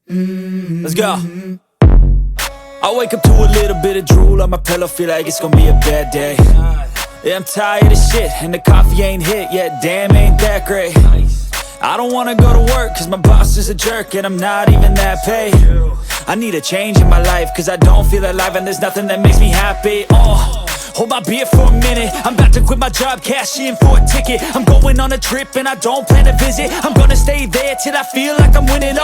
Let's go. I wake up to a little bit of drool on my pillow, feel like it's gonna be a bad day. Yeah, I'm tired of shit, and the coffee ain't hit yet, damn, ain't that great. I don't wanna go to work, cause my boss is a jerk, and I'm not even that paid. I need a change in my life, cause I don't feel alive, and there's nothing that makes me happy. Hold my beer for a minute, I'm about to quit my job, cash in for a ticket. I'm going on a trip and I don't plan to visit. I'm gonna stay there till I feel like I'm winning,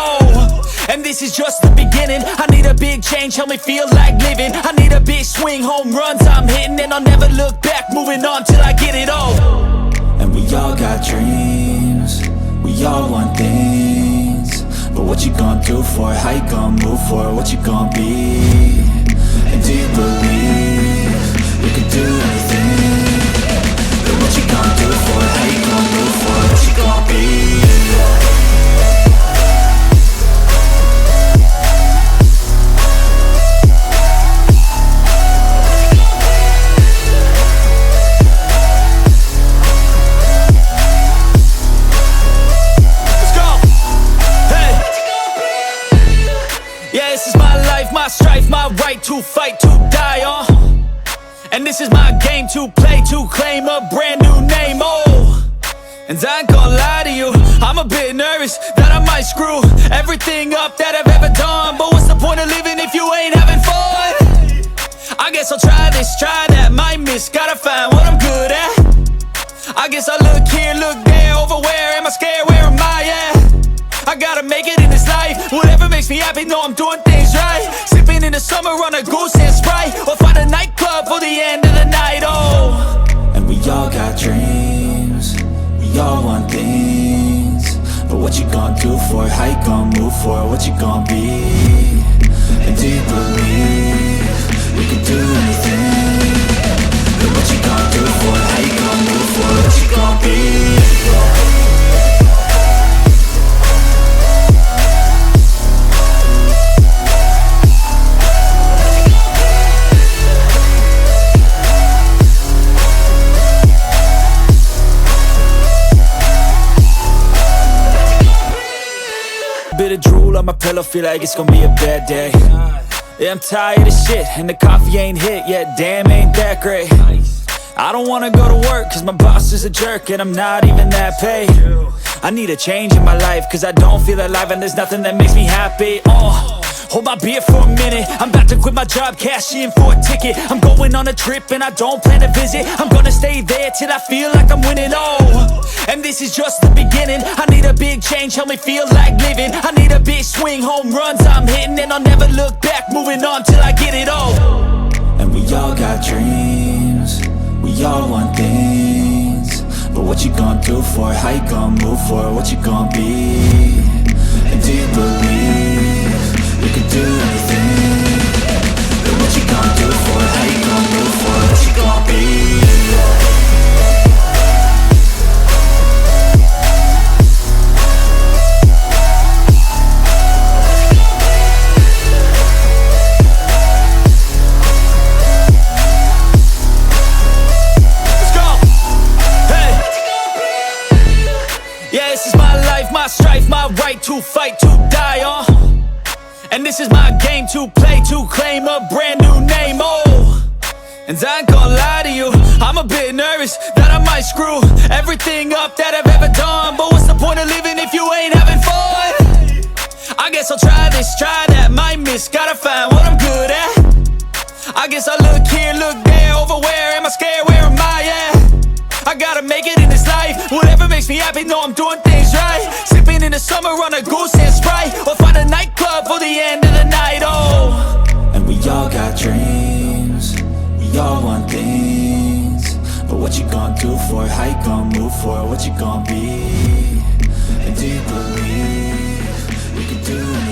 and this is just the beginning. I need a big change, help me feel like living. I need a big swing, home runs I'm hitting, and I'll never look back, moving on till I get it all. And we all got dreams, we all want things, but what you gonna do for it? How you gonna move for it? What you gonna be? And do you believe you can do anything? But what you gonna do for it? How you gonna move for it? What you gonna be? Let's go! Hey! Yeah, this is my life, my strife, my right to fight, to die on. And this is my game to play, to claim a brand new name, And I ain't gonna lie to you, I'm a bit nervous that I might screw everything up that I've ever done. But what's the point of living if you ain't having fun? I guess I'll try this, try that, might miss, gotta find what I'm good at. I guess I look here, look there, over where am I scared, where am I at? I gotta make it in this life, whatever makes me happy, know I'm doing things right. Sipping in the summer on a goose and Sprite, or find a nightclub for the end of the night, And we all got dreams, we all want things, but what you gonna do for it? How you gonna move for it? What you gonna be? And do you believe you can do anything? But what you gonna do for it? How you gonna move for it? What you gonna be? Bit of drool on my pillow, feel like it's gonna be a bad day. Yeah, I'm tired of shit, and the coffee ain't hit yet, damn, ain't that great. I don't wanna go to work, cause my boss is a jerk, and I'm not even that paid. I need a change in my life, cause I don't feel alive, and there's nothing that makes me happy. Hold my beer for a minute, I'm about to quit my job, cash in for a ticket. I'm going on a trip and I don't plan to visit. I'm gonna stay there till I feel like I'm winning, and this is just the beginning. I need a big change, help me feel like living. I need a big swing, home runs I'm hitting, and I'll never look back, moving on till I get it all. And we all got dreams, we all want things, but what you gonna do for it? How you gonna move for it? What you gonna be? And do you believe you can do anything? But what you gonna do for it? How you gonna move for it? What you gonna be? Let's go! Hey! Yeah, this is my life, my strife, my right to fight, to die on. And this is my game to play, to claim a brand new name, And I ain't gonna lie to you, I'm a bit nervous that I might screw everything up that I've ever done. But what's the point of living if you ain't having fun? I guess I'll try this, try that, might miss, gotta find what I'm good at. I guess I look here, look there, over where am I scared, where am I at? I gotta make it in this life, whatever makes me happy, know I'm doing things right. Sipping in the summer on a goose and Sprite, or find a nightclub for the end of the night, And we all got dreams, we all want things, but what you gonna do for it? How you gonna move for it? What you gonna be? And do you believe you can do it?